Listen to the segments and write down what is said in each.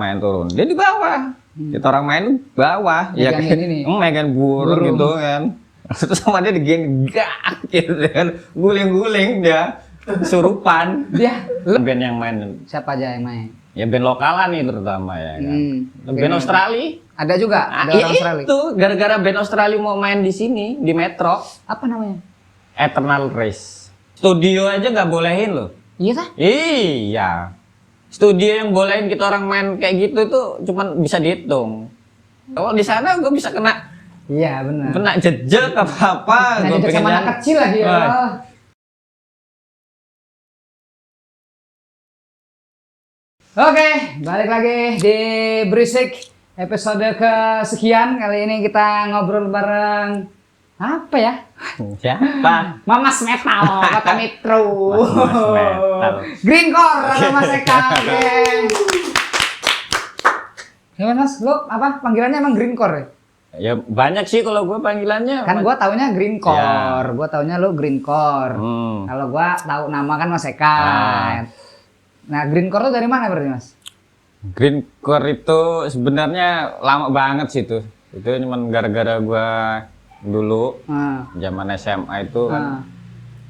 main turun. Dia di bawah. Kita orang main bawah. Ya kan megang burung gitu kan. Terus sama dia digeng gak gitu kan. Guling-guling dia. Surupan. Dia band yang main. siapa aja yang main? Ya band lokalan nih terutama ya kan. Band Australia. Ada juga, ada orang Australia. Itu gara-gara band Australia mau main di sini di Metro. Apa namanya? Eternal Race. Studio aja nggak bolehin loh. Iya kah? Iya. Studio yang bolehin kita orang main kayak gitu tuh cuman bisa dihitung. Kalau di sana gue bisa kena. Iya benar. Kena jejak apa-apa. Kena jejak sama anak kecil lagi ya. Oke, balik lagi di Berisik episode kesekian. Kali ini kita ngobrol bareng apa ya? Siapa? Mamas Metal Kota Metro. Mamas Metal. Greencore ada Mas Eka. Oke. Gimana Mas? Lo apa panggilannya emang Greencore ya? Ya banyak sih kalau gue panggilannya. Kan gue taunya Greencore. Ya. Gue taunya lo Greencore. Kalau gue tahu nama kan Mas Eka. Nah, Greencore itu dari mana berarti Mas? Greencore itu sebenarnya lama banget sih itu. Itu cuma gara-gara gue dulu zaman SMA itu kan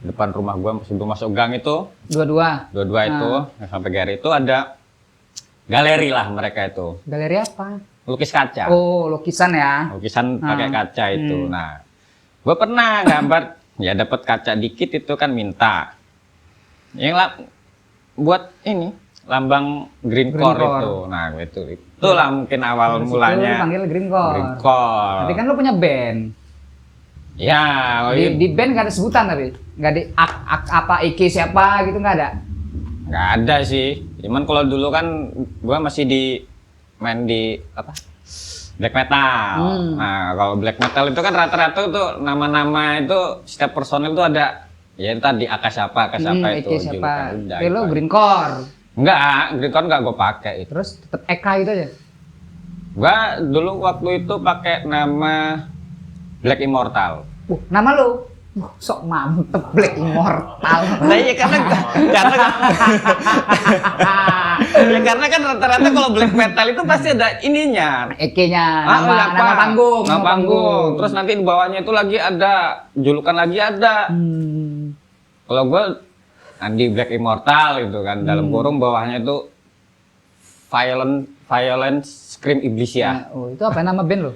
depan rumah gua sebelum masuk gang itu dua itu sampai Gary itu ada galeri lah mereka itu. Galeri apa? Lukis kaca. Oh, lukisan ya. Lukisan pakai kaca itu. Nah, gua pernah gambar ya dapat kaca dikit itu kan minta. Yang buat ini lambang Greencore itu. Nah, itulah mungkin awal mulanya. Panggil Greencore. Greencore. Tapi kan lu punya band. Ya, di band gak ada sebutan tapi nggak di apa Iki siapa gitu nggak ada. Nggak ada sih. Cuman kalau dulu kan gua masih main di apa black metal. Nah kalau black metal itu kan rata-rata tuh nama-nama itu setiap personil tuh ada. Ya tadi AK siapa itu. Iki siapa? Lo Greencore. Enggak, Greencore nggak gue pakai itu. Terus tetap Eka itu aja. Gua dulu waktu itu pakai nama Black Immortal. Nama lu? Sok mantep Black Immortal. Nah iya karena kan rata-rata kalau black metal itu pasti ada ininya. Eke-nya, nama panggung. Nama panggung. Terus nanti di bawahnya itu lagi ada julukan lagi ada. Kalau gue Andi Black Immortal itu kan dalam kurung bawahnya itu Violent Scream Iblis ya. Oh itu apa nama band lo?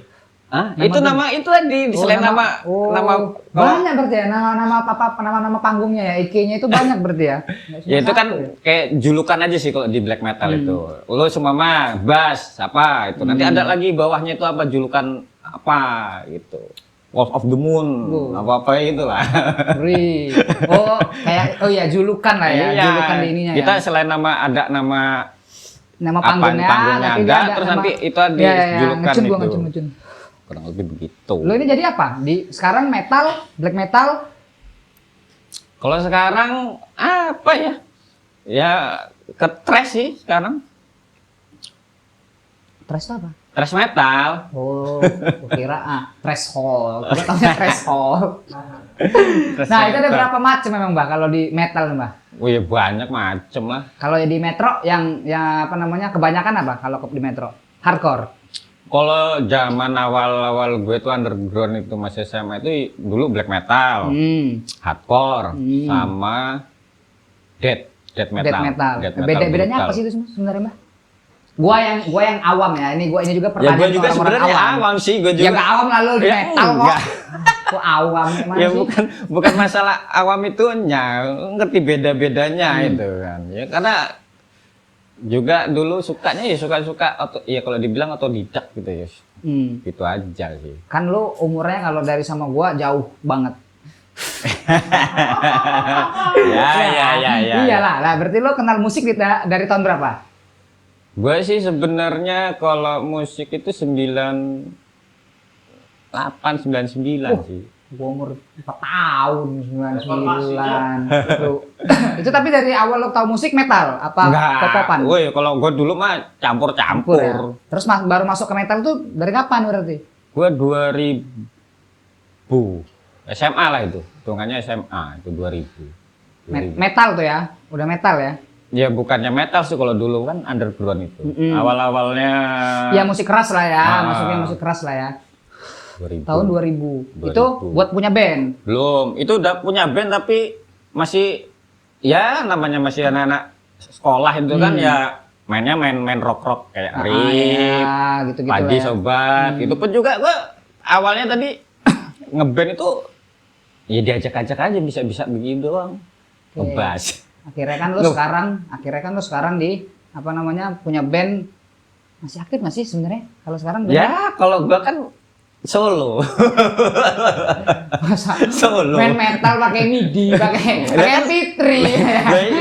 Itu nama itu tadi selain nama banyak berarti ya nama panggungnya ya IK-nya itu banyak berarti ya. Ya itu kan kayak julukan aja sih kalau di black metal itu. Lo semua mah bass apa itu. Nanti ada lagi bawahnya itu apa julukan apa gitu. Wolf of the Moon apa itu lah. Kayak julukan lah ya, julukan di ininya. Kita selain ada nama panggungnya ada, terus nanti itu ada julukan itu. Kurang lebih begitu. Lo ini jadi apa? Sekarang metal, black metal? Kalau sekarang apa ya? Ya ke thrash sih sekarang. Thrash apa? Thrash metal. Oh, kira threshold. Gue taunya threshold. Nah, itu ada berapa macam memang Mbak kalau di metal nih Mbak? Oh ya banyak macam lah. Kalau di metro yang apa namanya kebanyakan apa kalau di metro? Hardcore. Kalau zaman awal-awal gue tuh underground itu masih SMA itu dulu black metal, hardcore, sama death metal. Bedanya apa sih itu sebenarnya Mbak? Gua yang awam ya. Ini juga pertanyaan ya, gue juga sebenarnya awam sih, gue juga. Ya nggak awam lalu di metal kok. Kok awam ya bukan masalah awam itunya, ngerti beda-bedanya itu kan. Ya karena juga dulu sukanya ya suka ya kalau dibilang otodidak gitu ya. Gitu aja sih. Kan lu umurnya kalau dari sama gua jauh banget. ya. Iyalah, lah berarti lu kenal musik dari tahun berapa? Gue sih sebenarnya kalau musik itu 98 99 sih. Gua umur 4 tahun 99 itu tapi dari awal lo tau musik metal apa pop-popan? Woi kalau gue dulu mah campur-campur ya? Terus baru masuk ke metal tuh dari kapan berarti? Gue 2000 SMA lah itu hitungannya SMA itu 2000 metal tuh ya udah metal ya? Ya bukannya metal sih kalau dulu kan underground itu. Awal-awalnya ya musik keras lah ya, masuknya musik keras lah ya. 2000. Tahun 2000. Itu buat punya band? Belum, itu udah punya band tapi masih ya namanya masih anak-anak sekolah itu kan ya mainnya main rock kayak Rip, ya, gitu-gitu Padi ya. Sobat. Itu pun juga gua awalnya tadi ngeband itu ya diajak-ajak aja bisa-bisa begitu doang. Ngebas. Akhirnya kan lu sekarang di apa namanya punya band, masih aktif nggak sih sebenarnya kalau sekarang? Ya kalau gua kan solo. Solo. Main metal pakai MIDI, pakai MP3.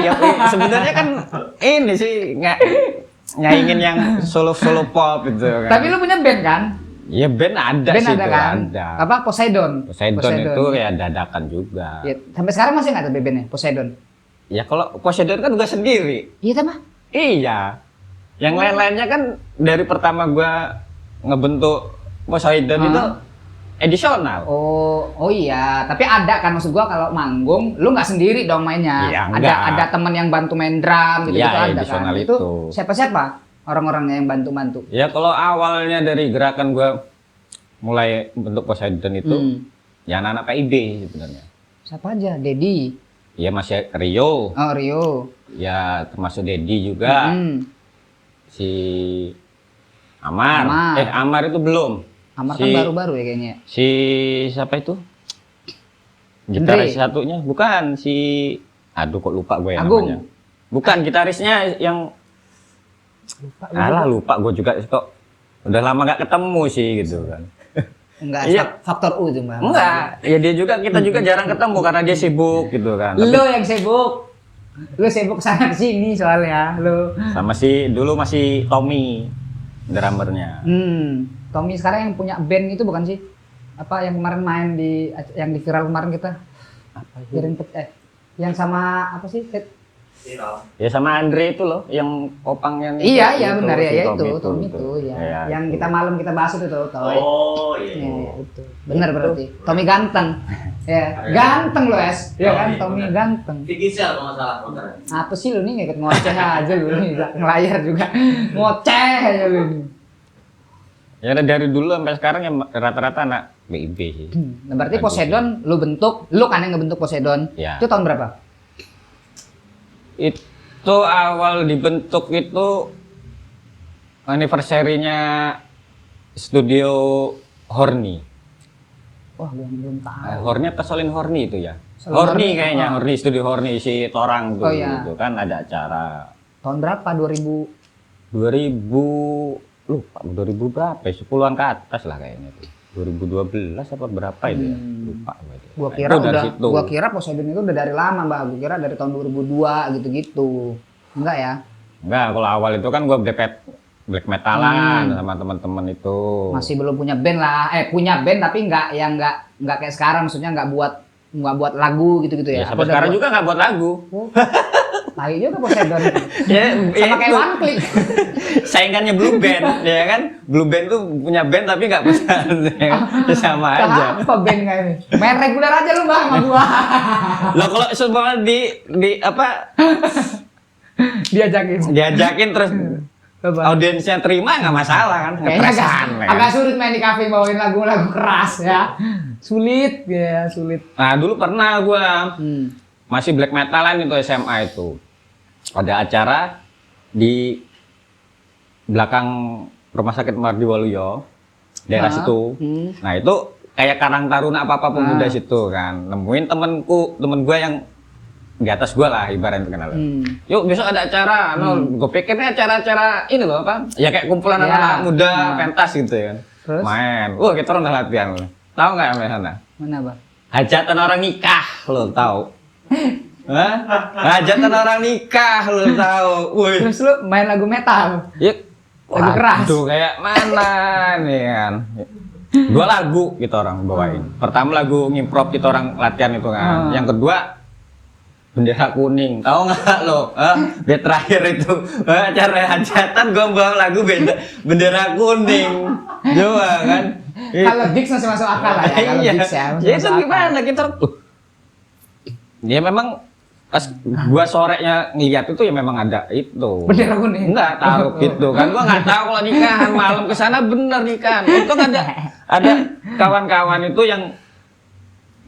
Ya, sebenarnya kan ini sih nyaingin yang solo pop gitu kan. Tapi lu punya band kan? Iya band ada Band sih ada itu, kan? ada. Apa Poseidon Itu ya dadakan juga. Ya, sampai sekarang masih nggak ada bandnya Poseidon? Ya kalau Poseidon kan gua sendiri. Iya mah. Iya. Yang lain-lainnya kan dari pertama gua ngebentuk Poseidon itu edisional. Oh iya, tapi ada kan maksud gua kalau manggung, lu nggak sendiri dong mainnya. Iya, ada teman yang bantu main drum gitu, Iya, ada kan. edisional Itu itu. siapa orang-orangnya yang bantu-bantu? Ya kalau awalnya dari gerakan gua mulai bentuk Poseidon itu ya anak-anak PIB sebenarnya. Siapa aja? Dedi. Ya masih Rio. Oh Rio. Ya termasuk Dedi juga. Si Amar. Amar itu belum. Amar kan baru-baru ya kayaknya. Si siapa itu? Gitaris satunya bukan si aduh kok lupa gue ya Agung. namanya. Bukan gitarisnya yang lupa gue juga kok. Udah lama gak ketemu sih gitu kan. Enggak, Iya. faktor U cuma. Enggak, ya kita juga jarang ketemu karena dia sibuk gitu kan. Lu yang sibuk. Lu sibuk sana sini soalnya, lu. Sama si dulu masih Tommy drummernya. Tommy sekarang yang punya band itu bukan sih? Apa yang kemarin main yang di viral kemarin kita? Apa itu? Yang sama apa sih? Ya sama Andre itu loh, yang opang yang Iya benar ya, si Tommy itu ya. Ya, yang itu. kita malam kita bahas itu tuh. Oh iya. Ya, itu. Benar berarti. Tommy ganteng. Ya, ganteng lo Es. Ya kan Tommy ganteng. Vicky Sel kalau nggak salah motornya. Apa sih lu nih ngikut ngoceh aja lu nih, ngelayar juga. Ngoceh aja lu nih. Ya dari dulu sampai sekarang ya rata-rata anak BIB sih. Nah, berarti Poseidon lu kan yang ngebentuk Poseidon. Ya. Itu tahun berapa? Itu awal dibentuk itu anniversary-nya studio Horny. Wah, gua belum tahu. Horny atau Solin Horny itu ya? Solin Horny Horny, Kayaknya, Horny studio Horny si Torang tuh. Oh, iya. Gitu kan ada acara. Tahun berapa? 2000 lupa 2000 berapa ya? 10-an ke atas lah kayaknya tuh. 2012 apa berapa itu ya? Lupa gue itu. Gua Nah, kira itu dari situ. gua kira Poseidon itu udah dari lama, Mbak. Gua kira dari tahun 2002 gitu-gitu. Enggak ya? Enggak, kalau awal itu kan gue black metalan sama teman-teman itu. Masih belum punya band lah. Punya band tapi enggak kayak sekarang, maksudnya enggak buat lagu gitu-gitu ya. Ya, sampai sekarang juga nggak buat lagu. Tai juga Poseidon. Ya, Sama kayak itu. One Click. Saingannya Blue Band, ya kan? Blue Band tuh punya band tapi nggak punya, ya kan? Ya sama aja. Apa band kayak ini? Main reguler aja lu Bang sama gua. Loh kalau semua di apa diajakin terus audiensnya terima nggak masalah kan? Kayaknya Ngepresan, ya kan? agak sulit main di kafe bawain lagu-lagu keras ya. Sulit. Nah dulu pernah gua masih black metalan itu SMA itu ada acara di belakang rumah sakit Mardi Waluyo daerah situ. Nah itu kayak Karang Taruna apa pemuda situ kan. Nemuin temen gua yang di atas gua lah ibaratnya kenal. Yuk besok ada acara. Gue pikirnya acara-acara ini loh apa? Ya kayak kumpulan anak-anak muda pentas gitu ya kan. Terus? Main. Kita udah latihan. Tahu nggak yang sana? Mana, Bang? Hajatan orang nikah lo tahu? Hah? Hajatan orang nikah lo tahu? Woi. Terus lu main lagu metal. Ya, Lagu keras. Tuh kayak mana nih kan? 2 lagu kita orang bawain. Pertama lagu ngimprov kita orang latihan itu kan. Yang kedua Bendera Kuning. Tahu nggak lo? Dia terakhir itu acara hajatan gua bawa lagu Bendera Kuning. Coba kan. Kalau Dix masih masuk akal lah ya. Kalau Iya. Dix ya. Ya itu gimana kita? Ya memang Pas gua sorenya ngeliat itu ya memang ada itu. Bendera kuning. Enggak tahu gitu kan. Gua nggak tahu kalau nikahan malam ke sana bener nikahan. Untung ada kawan-kawan itu yang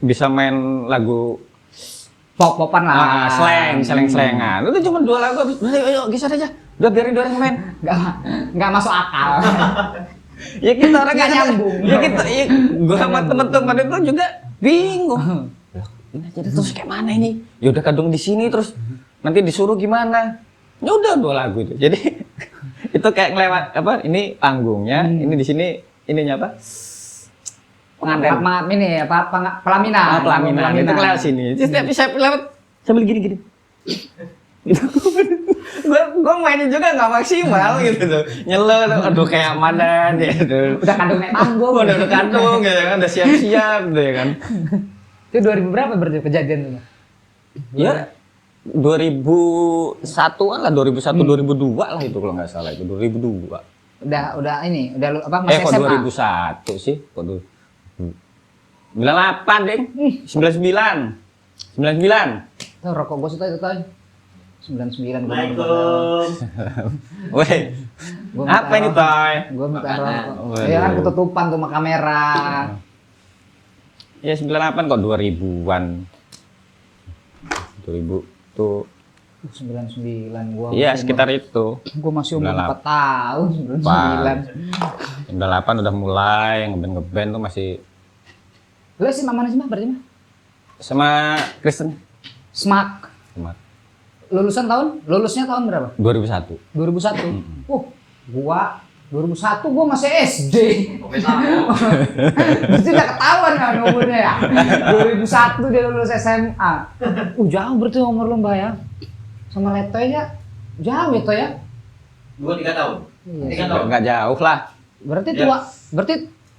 bisa main lagu Pop-popan lah. selengan. Itu cuma 2 lagu habis. Ayo geser aja. Udah biarin orang main. Nggak masuk akal. Ya kita orang Nggak nyambung. Ya kita gua sama teman-teman itu juga bingung. Ini jadi terus kayak mana ini? Ya udah kadung di sini terus nanti disuruh gimana? Ya udah 2 lagu itu. Jadi itu kayak ngelewat apa? Ini panggungnya, ini di sini ininya apa? Pengantin. Ini apa? Pelaminan. Pelaminan. Itu lewat sini. Jadi setiap saya lewat sambil gini-gini. Gitu. Gue mainnya juga nggak maksimal gitu tuh. Nyelo, aduh kayak mana gitu. Udah kandung naik panggung. Udah kandung gitu kan, udah siap-siap gitu ya kan. Itu 2000 berapa berarti kejadian itu? Ya 2001-an lah, 2001 2002 lah itu kalau nggak salah itu 2002. Udah ini, udah lu apa masih Kok SMA? 2001 sih? Kok 98, Ding. 99. Tuh rokok gua itu tuh. 99 gua. Assalamualaikum. Weh. Apa ini, Toy? Gua minta rokok. Waduh. Ya kan ketutupan tuh sama kamera. Ya 98 kok 2000-an. 2000 tuh. 99 gua. Iya, sekitar itu. Gua masih umur 4 tahun, 99. 98 udah mulai ngeband tuh masih Lu sih mana sih mah berarti mah? sama Kristen. Smak. Sama Lulusnya tahun berapa? 2001. 2001. Gua 2001 gua masih SD. Oke, sama. Itu udah ketahuan kan umurnya ya. 2001 dia lulus SMA. Jauh berarti umur lu Mbak ya. Sama Letoy ya. Jauh itu ya. 2-3 tahun. Iya. 3 tahun. Nggak jauh lah. Berarti Ya. tua. Berarti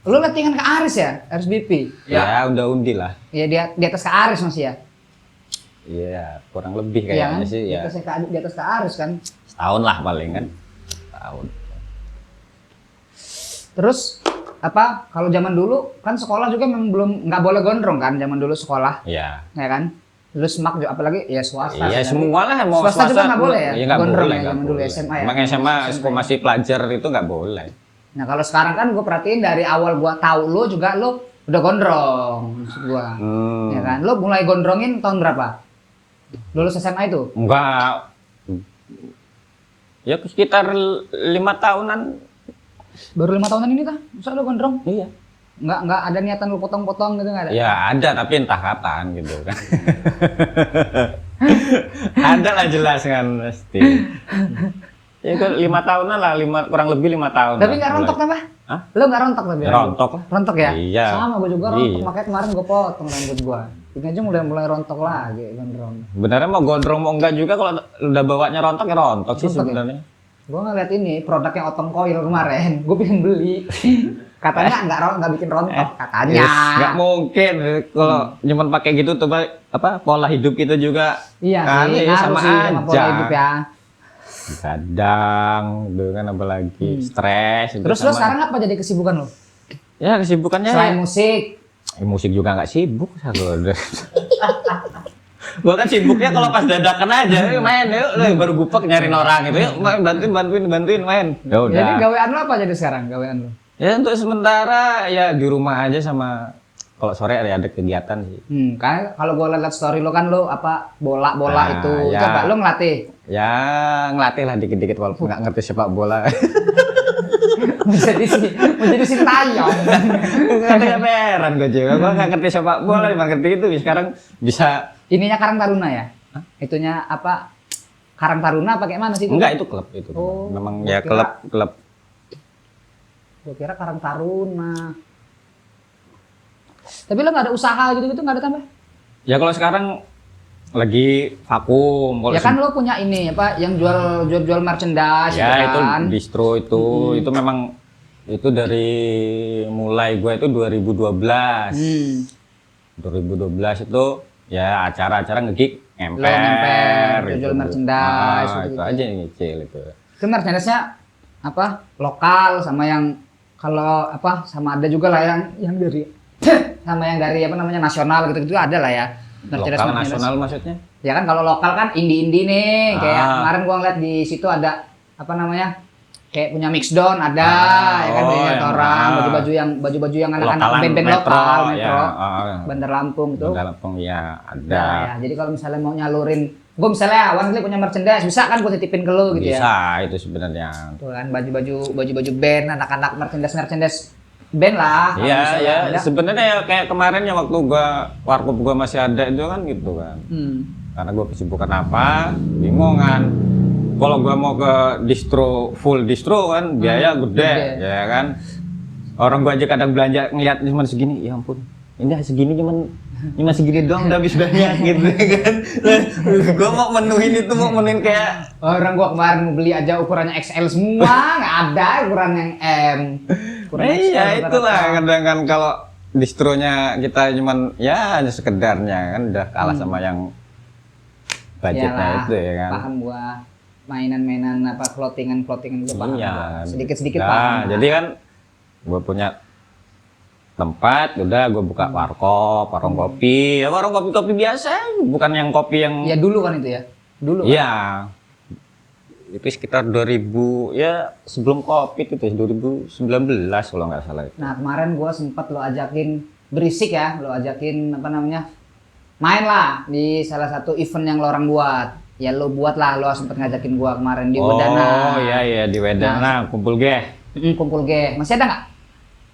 lu latihan ke Aris ya? Aris BP. Ya, udah-undi lah. Ya di atas ke Aris masih ya. Iya, kurang lebih Iya kayaknya kan? sih ya. Di atas ke Aris kan. Setahun lah paling kan. Setahun. Terus apa kalau zaman dulu kan sekolah juga memang belum nggak boleh gondrong kan zaman dulu sekolah Iya. ya kan. Lu semak juga apalagi ya swasta. Iya, kan? semua lah mau Swasta juga nggak boleh ya? Iya, nggak Gondrong boleh, ya, nggak zaman dulu boleh. SMA ya? Emang SMA SMA. masih pelajar itu nggak boleh. Nah kalau sekarang kan gue perhatiin dari awal gue tahu lu juga lu udah gondrong maksud gue. Ya kan. Lu mulai gondrongin tahun berapa? Lulus SMA itu? Enggak. Ya sekitar 5 tahunan. Baru 5 tahunan ini kah? Masa lu gondrong? Iya. Nggak ada niatan lu potong-potong gitu nggak ada? Ya ada tapi entah kapan gitu kan. Ada lah jelas kan pasti. Ya kan 5 tahunan lah, kurang lebih 5 tahun. Tapi lah nggak rontok mulai. apa? Hah? Lu nggak rontok tapi? Ya, rontok lah. Rontok ya? Iya. Sama gue juga rontok, Iya. makanya kemarin gue potong rambut gue. Ini aja udah mulai rontok lagi gondrong. Sebenarnya mau gondrong mau enggak juga kalau udah bawanya rontok ya rontok sih Rontok ya? sebenarnya. Gue ngeliat ini produk yang otong coil kemarin, gue pengen beli. Katanya nggak bikin rontok, katanya. Yes, nggak mungkin kalau cuma pakai gitu tuh apa pola hidup kita juga Iya kan, sih, ya, ngaruh sama sih sama pola aja. hidup ya. Kadang gitu kan apalagi stres itu Terus lo sama. sekarang apa jadi kesibukan lo? Ya kesibukannya Selain musik, musik juga nggak sibuk aku. Gua kan sibuknya kalau pas dadakan aja, yuk main yuk, baru gupek nyariin orang gitu, yuk bantuin main. Ya udah. jadi gawean lo apa jadi sekarang gawean lo? Ya untuk sementara ya di rumah aja sama kalau sore ada kegiatan sih. Kan kalau gue liat story lo kan lo apa bola Nah, itu, ya. coba lo ngelatih. Ya ngelatih lah dikit-dikit walaupun nggak ngerti sepak bola. menjadi Sintayong. Nggak heran gue juga, gue nggak ngerti sepak bola, nggak ngerti itu sekarang bisa. Ininya Karang Taruna ya? Itunya apa? Karang Taruna apa kayak mana sih? Enggak itu klub itu. Oh, Memang gua ya kira- klub. Gue kira Karang Taruna. Tapi lo nggak ada usaha gitu-gitu nggak ada tambah? Ya kalau sekarang lagi vakum. Kalau Ya kan lo punya ini apa yang jual merchandise ya gitu kan? itu distro itu memang itu dari mulai gue itu 2012. 2012 itu ya acara-acara ngegig Lo ngemper, jual merchandise, itu gitu-gitu. aja yang nyicil itu. Itu merchandise-nya apa? Lokal sama yang kalau apa sama ada juga lah yang dari sama yang dari apa namanya nasional gitu-gitu ada lah ya. Lokal nasional maksudnya? Ya kan kalau lokal kan indie-indie nih, kayak kemarin gua ngeliat di situ ada apa namanya? Kayak punya Mixdown ada, ya kan banyak orang baju-baju yang anak-anak band-band lokal, Metro, Bandar Lampung itu. Bandar Lampung ya ada. Nah, ya. Jadi kalau misalnya mau nyalurin, gua misalnya One Click punya merchandise, bisa kan gua titipin ke lu gitu ya? Bisa itu sebenarnya. Tuh kan baju-baju band, anak-anak merchandise band lah. Iya ya, sebenarnya ya kayak kemarin ya waktu gua warkop gua masih ada itu kan gitu kan. Karena gua kesibukan apa, bingung kan. Kalau gua mau ke full distro kan biaya gede, ya kan. Orang gua aja kadang belanja ngeliat cuma segini, ya ampun. Ini segini cuma segini doang udah habis banyak gitu kan. Gua mau menuhin kayak orang gua kemarin beli aja ukurannya XL semua, nggak ada ukuran yang M. Iya itulah kadang kan kalau distronya kita cuman ya hanya sekedarnya kan udah kalah sama yang budgetnya itu ya kan. Paham gua. Mainan-mainan apa clothingan itu paham. Iya. Sedikit-sedikit paham. Jadi kan gua punya tempat, udah gua buka warung kopi, ya warung kopi biasa, bukan yang kopi yang. Ya dulu kan itu ya. Dulu. Iya. Itu sekitar 2000 ya sebelum Covid itu 2019 kalau nggak salah. Nah kemarin gua sempat lo ajakin berisik ya, lo ajakin apa namanya main lah di salah satu event yang lo orang buat. Ya lo buat lah, lo sempet ngajakin gua kemarin di Wedana. Oh iya di Wedana, kumpul G. Kumpul G, masih ada nggak?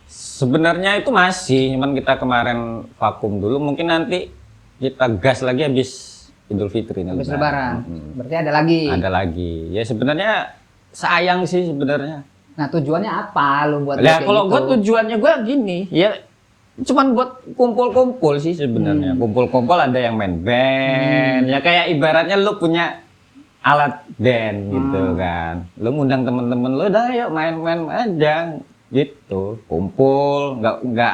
Sebenarnya itu masih, cuman kita kemarin vakum dulu. Mungkin nanti kita gas lagi habis Idul Fitri nih. Habis Lebaran. Berarti ada lagi. Ada lagi. Ya sebenarnya sayang sih sebenarnya. Nah tujuannya apa lo buat? Ya kalau gua tujuannya gua gini, ya cuman buat kumpul-kumpul sih sebenarnya. Kumpul-kumpul ada yang main band, ya kayak ibaratnya lu punya alat band gitu kan. Lu ngundang temen-temen lu, dah yuk main-main aja gitu. Kumpul,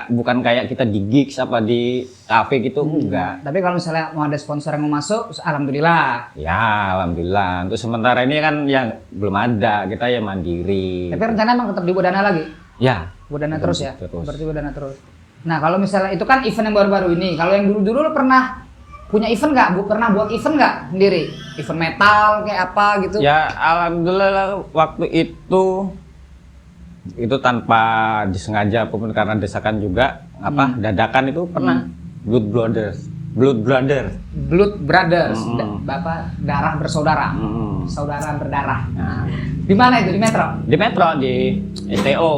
bukan kayak kita di gigs apa di cafe gitu, enggak. Tapi kalau misalnya mau ada sponsor yang mau masuk, alhamdulillah. Ya alhamdulillah. Untuk sementara ini kan yang belum ada, kita ya mandiri. Tapi rencana emang tetap di Wedana lagi? Ya. Wedana terus ya? Berarti Wedana terus. Nah kalau misalnya itu kan event yang baru-baru ini, kalau yang dulu-dulu lo pernah punya event nggak? Pernah buat event nggak sendiri? Event metal kayak apa gitu? Ya alhamdulillah waktu itu tanpa disengaja apapun karena desakan juga dadakan itu pernah. Blood Brothers, Bapak darah bersaudara, saudara berdarah. Nah. Di mana itu? Di Metro? Di Metro di STO.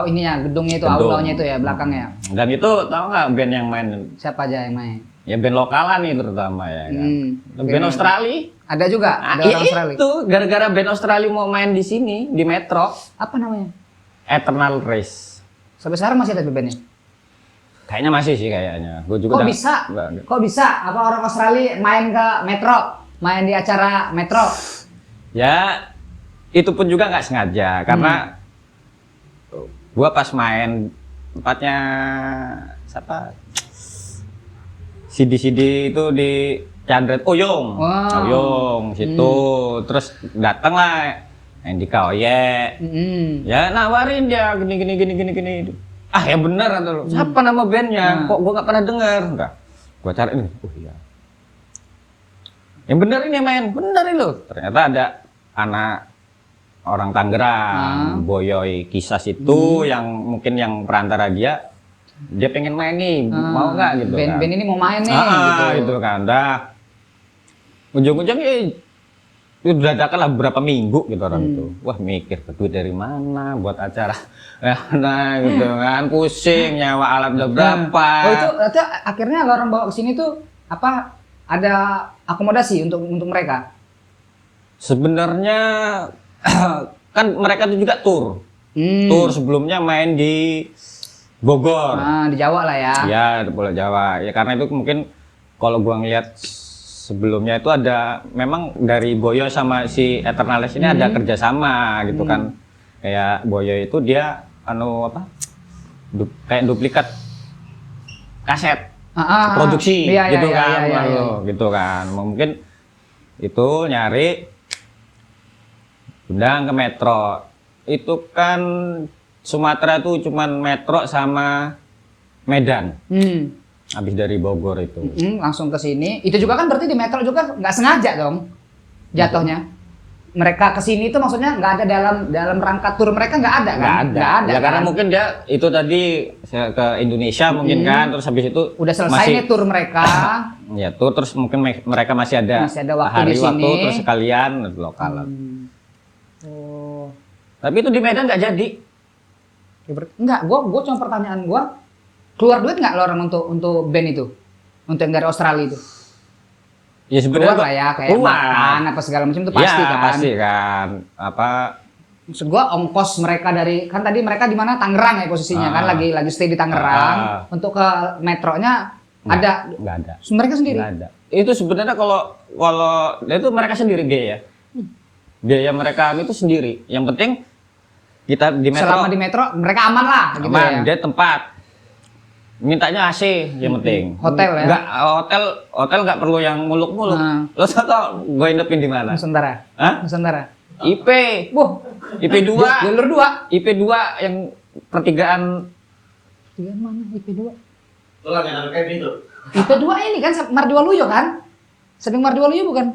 Ininya gedungnya itu, aulanya itu ya belakangnya. Dan itu tahu nggak band yang main? Siapa aja yang main? Ya band lokalan nih terutama ya kan. Band Australia. Ada juga. Ada orang Australia. Itu gara-gara band Australia mau main di sini di Metro. Apa namanya? Eternal Race. Sampai sekarang masih ada bandnya? Kayaknya masih sih kayaknya. Gue juga. Kok bisa? Apa orang Australia main ke Metro? Main di acara Metro? Ya itu pun juga nggak sengaja karena gua pas main tempatnya siapa? CD itu di Chandret Oyong. Oyong situ. Terus datang lah Andika Oye. Ya nawarin dia gini. Ah ya bener atau lo. Siapa nama bandnya? Kok gua nggak pernah dengar? Enggak. Gua cari ini. Oh iya. Yang bener ini main. Bener ini lo. Ternyata ada anak orang Tangerang, Boyoy Kisas itu yang mungkin yang perantara dia pengen main nih, mau nggak gitu kan? Band ini mau main nih, gitu kan. Dah, ujung-ujungnya itu dadakan lah berapa minggu gitu orang itu. Wah mikir duit dari mana buat acara, nah gitu kan, pusing nyawa alat udah berapa. Oh itu akhirnya orang bawa ke sini tuh apa? Ada akomodasi untuk mereka? Sebenarnya kan mereka tuh juga tur sebelumnya main di Bogor, di Jawa lah ya. Ya di Pulau Jawa ya karena itu mungkin kalau gua ngeliat sebelumnya itu ada memang dari Boyo sama si Eternales ini ada kerjasama gitu kan, kayak Boyo itu dia kayak duplikat kaset produksi gitu kan, gitu kan mungkin itu nyari undang ke Metro. Itu kan Sumatera tuh cuman Metro sama Medan. Habis dari Bogor itu. Langsung ke sini. Itu juga kan berarti di metro juga nggak sengaja dong jatuhnya. Mereka ke sini itu maksudnya nggak ada dalam rangka tur mereka nggak ada kan? Nggak ada. Ya kan? karena mungkin dia itu tadi ke Indonesia mungkin kan, terus habis itu udah selesai nih tur mereka. Ya tuh terus mungkin mereka masih ada waktu hari di sini. waktu terus sekalian lokalan. Oh. Tapi itu di Medan nggak jadi. Enggak, gua cuma pertanyaan gua, keluar duit nggak lo orang untuk band itu? Untuk yang dari Australia itu? Ya sebenarnya keluar lah ya, kayak makan apa segala macam itu pasti ya, kan? pasti kan. Apa? Maksud gua ongkos mereka dari, kan tadi mereka di mana, Tangerang ya posisinya kan, lagi stay di Tangerang. Untuk ke metronya ada? Nggak ada. Mereka sendiri? Nggak ada. Itu sebenarnya kalau itu mereka sendiri biaya. Biaya mereka itu sendiri. Yang penting kita di metro. Selama di metro mereka aman lah. Aman, gitu ya? dia tempat. Mintanya AC yang penting. Hotel ya? Nggak, hotel nggak perlu yang muluk-muluk. Lo tau gue nginepin di mana? Nusantara. Hah? Nusantara. IP. IP 2. Jalur 2. IP 2 yang pertigaan. Pertigaan mana IP 2? Lo lagi ngambil kayak gitu. IP 2 ini kan Mardiwaluyo kan? Samping Mardiwaluyo bukan?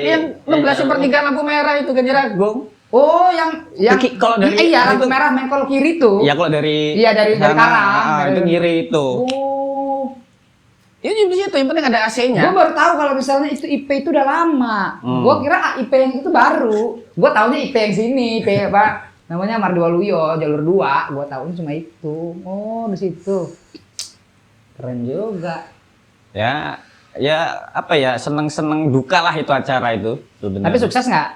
Yang 16 pertigaan lampu merah itu Ganjar Agung. Oh, yang kalau dari iya lampu merah main kalau kiri tuh. Iya, kalau dari dari Karang. Itu kiri itu. Oh. Ini di situ yang penting ada AC-nya. Gue baru tahu kalau misalnya itu IP itu udah lama. Gue kira IP yang itu baru. Gue taunya IP yang sini, IP apa? Namanya Mardiwaluyo, jalur 2. Gue tahunya cuma itu. Oh, di situ. Keren juga. Ya apa ya, seneng-seneng duka lah itu acara itu. Sebenarnya. Tapi sukses nggak?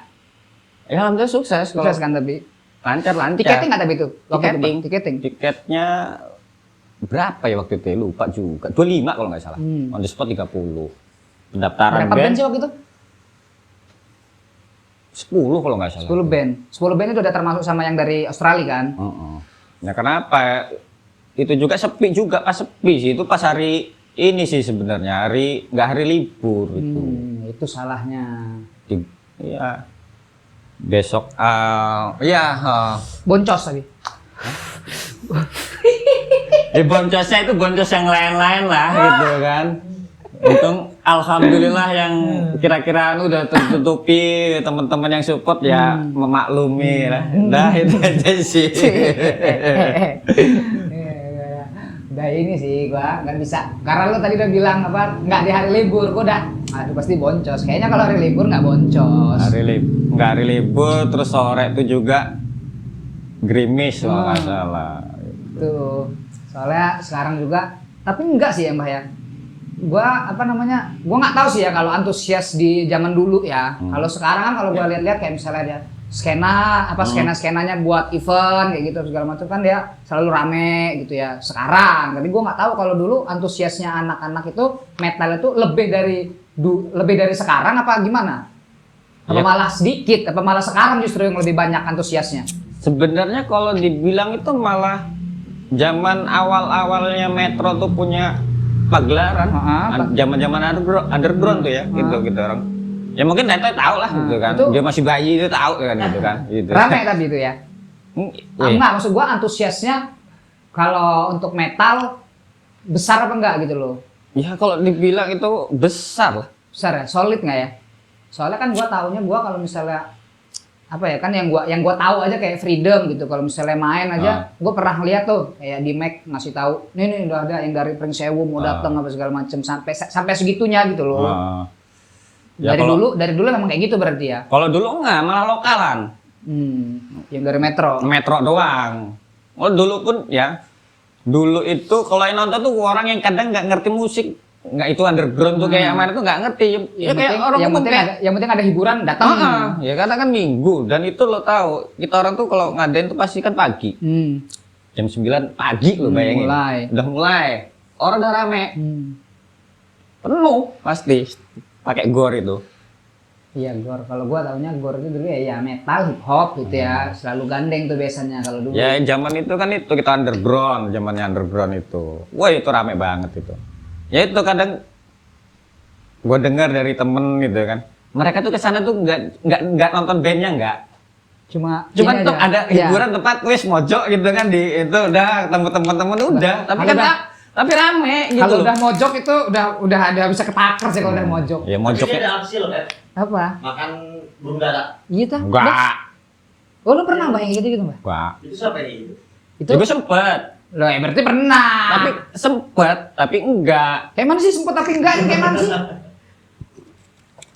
Ya alhamdulillah sukses. Sukses kan tapi? Lancar. Tiketing nggak tapi itu? Tiketing. Tiketnya berapa ya waktu itu? Lupa juga. 25 kalau nggak salah. On the spot 30. Pendaftaran berapa band sih waktu itu? 10 kalau nggak salah. 10 band. 10 band itu udah termasuk sama yang dari Australia kan? Ya kenapa? Itu juga sepi juga, pas sepi sih. Itu pas hari ini sih sebenarnya, nggak hari libur itu. Itu salahnya. Iya. Besok, boncos tadi. Boncosnya itu boncos yang lain-lain lah gitu kan. Untung alhamdulillah yang kira-kira udah tertutupi, teman-teman yang support ya memaklumi lah. Nah itu aja sih. Udah ini sih gua nggak bisa. Karena lo tadi udah bilang apa nggak di hari libur, gua udah aduh pasti boncos. Kayaknya kalau hari libur nggak boncos. Nggak hari libur, terus sore itu juga gerimis kalau nggak salah. Tuh, soalnya sekarang juga, tapi enggak sih ya Mbah ya. Gua gua nggak tahu sih ya kalau antusias di zaman dulu ya. Kalau sekarang kan kalau gua lihat-lihat kayak misalnya dia skena-skenanya buat event kayak gitu segala macam kan dia selalu rame gitu ya sekarang. Tapi gua nggak tahu kalau dulu antusiasnya anak-anak itu metal itu lebih dari sekarang apa gimana? Apa malah sedikit? Apa malah sekarang justru yang lebih banyak antusiasnya? Sebenarnya kalau dibilang itu malah zaman awal-awalnya Metro tuh punya pagelaran, zaman-zaman underground tuh ya, gitu orang. Ya mungkin Neto tahu lah gitu kan. Dia masih bayi itu tahu kan gitu kan. Gitu. Rame tapi itu ya. Enggak, maksud gua antusiasnya kalau untuk metal besar apa enggak gitu loh. Ya kalau dibilang itu besar lah. Besar ya, solid nggak ya? Soalnya kan gua taunya kalau misalnya apa ya kan yang gua tahu aja kayak Freedom gitu. Kalau misalnya main aja, gua pernah lihat tuh kayak di Mac ngasih tahu, nih udah ada yang dari Pring Sewu mau datang apa segala macam sampai segitunya gitu loh. Ya dari dulu memang kayak gitu berarti ya. Kalau dulu enggak, malah lokalan. Yang dari Metro. Metro doang. Oh dulu pun ya. Dulu itu kalau yang nonton tuh orang yang kadang nggak ngerti musik, nggak itu underground tuh kayak mana tuh nggak ngerti. Ya kayak orang umum kayak. Yang penting ada hiburan datang. Ya karena kan minggu dan itu lo tahu kita orang tuh kalau ngadain tuh pasti kan pagi. Jam 9 pagi lo bayangin. Udah mulai. Orang udah rame. Penuh pasti. Pakai gor itu. Iya gor. Kalau gua taunya gor itu dulu ya metal, hip hop gitu ya. Selalu gandeng tuh biasanya kalau dulu. Ya zaman itu kan itu kita underground, zamannya underground itu. Wah itu rame banget itu. Ya itu kadang gua dengar dari temen gitu kan. Mereka tuh kesana tuh nggak nonton bandnya nggak. Cuma ada hiburan tempat wis mojok gitu kan di itu udah ketemu teman-teman udah. Tapi kan Tapi rame gitu. Kalau loh. udah mojok itu udah ada bisa ketakar sih kalau udah mojok. Ya Tapi mojoknya ada apa sih lo, Pep? Apa? Makan burung dara. Gitu. enggak. Oh, lu pernah Mbak yang gitu Mbak? Enggak. Itu siapa yang gitu? Itu Ya, gue sempet. loh, ya berarti pernah. Tapi sempet, tapi enggak. Kayak mana sih sempet tapi enggak? Kayak mana sih?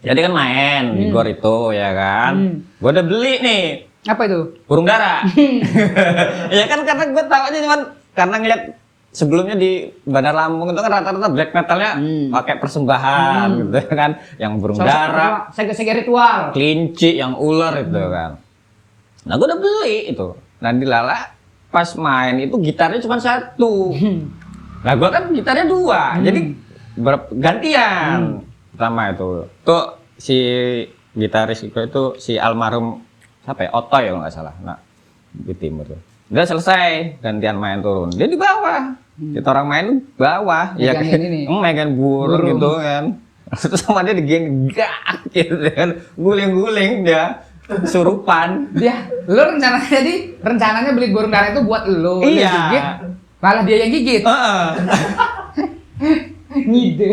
Jadi kan main di gor itu ya kan. Gue udah beli nih Apa itu? burung dara. Ya kan karena gue tahu aja cuman karena ngeliat sebelumnya di Bandar Lampung itu kan rata-rata black metalnya pakai persembahan gitu kan. Yang burung dara, Sega-sega ritual. kelinci, yang ular itu kan. Nah gue udah beli itu. Nah dilala pas main itu gitarnya cuma satu. Nah gue kan gitarnya dua, jadi gantian. Pertama itu, tuh si gitaris itu si almarhum siapa ya? Otoy kalau nggak salah. Nah di timur tuh. Udah selesai gantian main turun, dia di bawah. Kita orang main bawah, ya Megangin ini. megang burung gitu kan. Terus sama dia digeng gak gitu kan, guling-guling dia. Surupan. Lu rencananya beli burung dara itu buat lu Iya. gigit, malah dia yang gigit. Heeh. Ngide.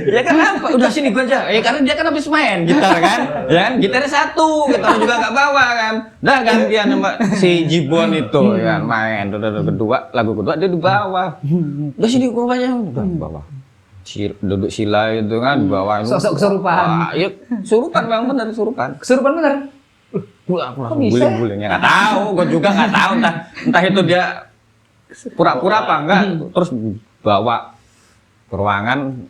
Ya kenapa? Udah sini gua aja. Ya karena dia kan habis main gitar kan. Ya kan gitarnya satu, gitar juga nggak bawa kan. Udah gantian sama si Jibon itu ya kan main. Udah kedua, lagu kedua dia di bawah. Udah sini gua aja udah di bawah. Duduk sila itu kan di bawah. Sosok kesurupan. Wah, iya, surupan memang benar surupan. Kesurupan bener. Pulang Kok bisa? guling-gulingnya nggak tahu, gua juga nggak tahu entah itu dia pura-pura apa enggak, terus bawa ke ruangan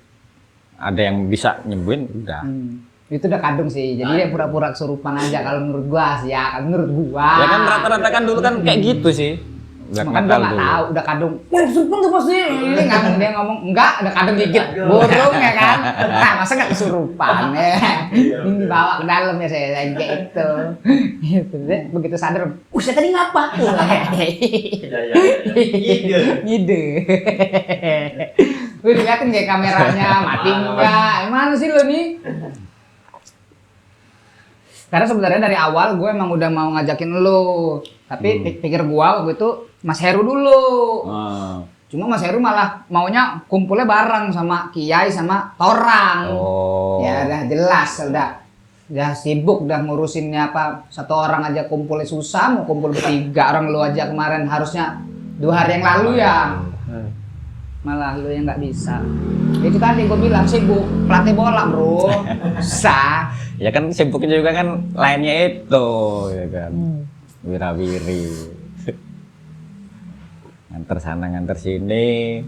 ada yang bisa nyembuhin udah. Itu udah kadung sih. Jadi dia pura-pura kesurupan aja kalau menurut gua sih ya. Kalau menurut gua. Ya kan rata-rata kan dulu kan kayak gitu sih. Black Makan gua metal nggak dulu. tahu, udah kadung. Kesurupan tuh pasti. Ini nggak dia ngomong enggak, udah kadung gigit burung ya kan. Nah, masa nggak kesurupan ya? Ini dibawa ke dalam ya saya kayak itu. Gitu deh. Begitu sadar, saya tadi ngapa? Ide. Ngide. Wih, liatin kayak kameranya, mati enggak? Emang sih lo nih? Karena sebenarnya dari awal gue emang udah mau ngajakin lo, tapi pikir gue waktu itu Mas Heru dulu. Cuma Mas Heru malah maunya kumpulnya bareng sama Kiai sama Torang. Oh. Ya udah jelas, udah sibuk, udah ngurusinnya apa, satu orang aja kumpulnya susah, mau kumpul bertiga orang lu aja kemarin harusnya 2 hari yang lalu ya. Malah lu yang nggak bisa. Itu tadi gue bilang sibuk pelatih bola bro, susah. Ya kan sibuknya juga kan lainnya itu ya kan. Wirawiri. Nganter sana nganter sini.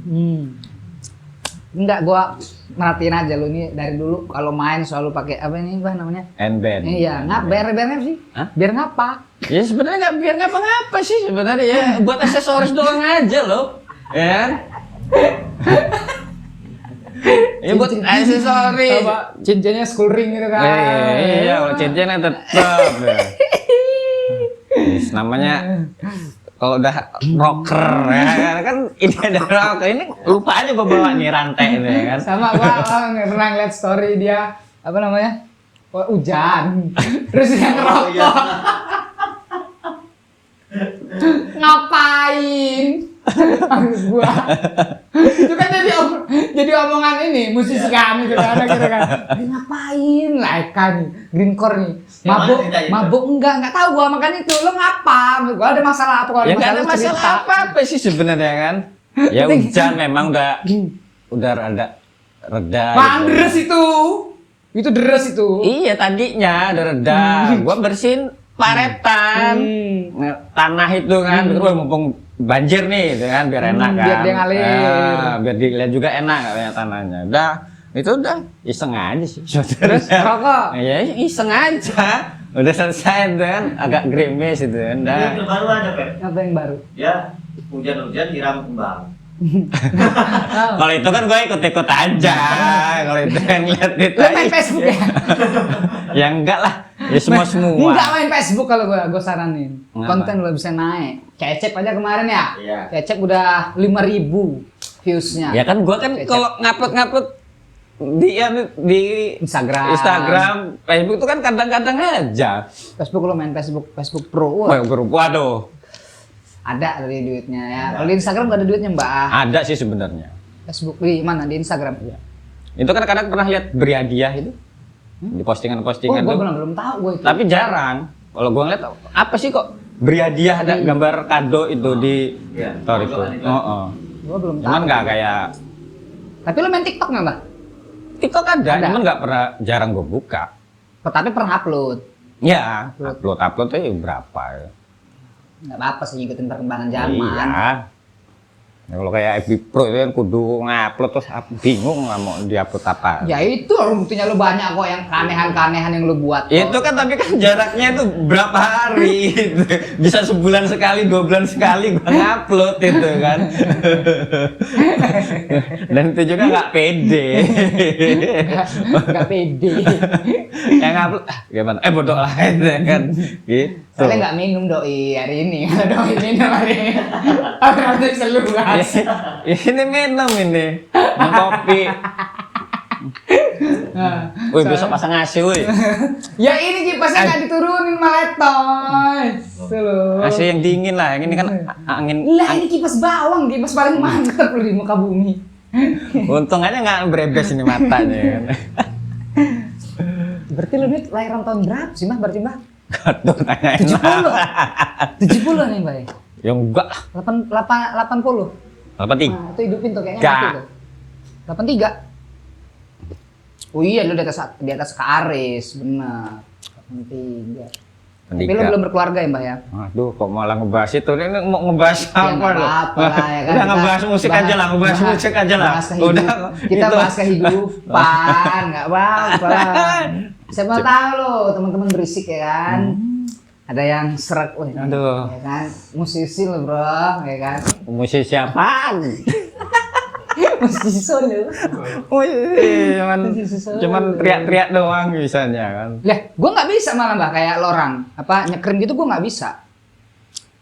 Enggak, gua merhatiin aja lu nih dari dulu kalau main selalu pakai apa ini bah namanya? Band. Iya, biar apa sih? Hah? Biar ngapa? Ya sebenarnya nggak biar ngapa-ngapa sih sebenarnya ya buat aksesoris doang aja loh. Ya kan? Ya buat aksesoris. Apa? Cincinnya school ring gitu kan. Iya, kalau cincinnya tetap ya. Yes, namanya kalau udah rocker ya kan ini ada rocker ini lupa aja gua bawa nih rantai ini ya kan. Sama gua pernah ngeliat story dia apa namanya? Hujan. Terus dia ngerokok. Ngapain? Maksud gua. Itu kan jadi omongan ini musisi kami gitu kan. Dia ngapain? Laikan Greencore nih. Mabuk enggak tahu gua makan itu. Lo ngapa? Gua ada masalah apa kalau Ya nggak ada lu cerita. masalah apa-apa sih sebenarnya kan. Ya hujan memang udah reda. Deres itu. Itu deres itu. Iya tadinya udah reda. Gua bersihin paretan, tanah itu kan, terus mumpung banjir nih, gitu kan, biar enak kan. Biar dia ngalir. Biar dilihat juga enak katanya tanahnya. Udah, itu udah iseng aja sih. Terus rokok. Ya iseng aja. Udah selesai itu kan, agak gerimis itu kan. Udah. Yang terbaru ada, Pep. Apa yang baru? Ya, hujan-hujan nyiram kembang. Kalau itu kan gue ikut-ikut aja. Kalau itu yang lihat itu. Lu main Facebook ya? Ya enggak lah. Ya semua. Enggak main Facebook kalau gue saranin. Kenapa? Konten lo bisa naik. Cecep aja kemarin ya. Iya. Cecep udah 5.000 viewsnya. Ya kan gue kan Cecep. kalau ngupload di Instagram, Facebook itu kan kadang-kadang aja. Facebook lo main Facebook Pro. Wah, grup waduh. Ada dari duitnya ya. Kalau di Instagram nggak ada duitnya Mbak. Ada sih sebenarnya. Facebook di mana? Di Instagram. Iya. Itu kan kadang pernah lihat beri hadiah itu di postingan-postingan gue tuh. belum tahu gue itu. Tapi jarang. Kalau gue ngeliat apa sih kok beri hadiah ada gambar kado itu di story itu. Gue belum tahu. Cuman nggak kayak Tapi lo main TikTok nggak Mbak? TikTok ada, cuman nggak pernah, jarang gue buka. Tapi pernah upload. Ya, upload tuh berapa ya? Nggak apa-apa sih ngikutin perkembangan zaman. Iya. Ya, kalau kayak FB Pro itu kan kudu ngupload terus bingung nggak mau diupload apa. Ya itu buktinya lu banyak kok yang kanehan-kanehan yang lu buat. Itu kan tapi kan jaraknya itu berapa hari gitu. Bisa sebulan sekali, 2 bulan sekali gua ngupload itu kan. Dan itu juga nggak pede. Nggak pede. Yang ngupload gimana? Bodoh lah itu kan. Gitu. Soalnya nggak minum doi hari ini. Kalau doi minum hari ini. Harus seluruh. Ini minum ini kopi. Woi besok pasang AC woi. Ya ini kipasnya nggak diturunin maletoy. AC yang dingin lah, yang ini kan angin. Lah ini kipas bawang, kipas paling mantep loh di muka bumi. Untung aja nggak berebes ini matanya kan. Berarti lu duit lahiran tahun berapa sih Mbah? Berarti Mbah? Gaduh nanyain. 70 nih Mbah ya? Ya enggak. 80. 83. Nah, itu hidupin tuh kayaknya mati tuh. 83. Oh iya lu di atas ke Aris, benar. 83. Tapi lu belum berkeluarga ya Mbak ya? Aduh kok malah ngebahas itu, ini mau ngebahas Ya, apa lu? apa lah ya kan. Udah ngebahas musik aja lah, ngebahas musik aja lah. Udah. Kita itu. bahas kehidupan, nggak apa-apa. Siapa tahu lo teman-teman berisik ya kan. Ada yang serak, wah, Aduh. ya kan, musisi lo bro, ya kan, Musisi apaan? musisi solo. Cuman teriak-teriak doang bisanya kan. Lah, gua nggak bisa malah Mbak, kayak lorang, apa nyekrim gitu gua nggak bisa.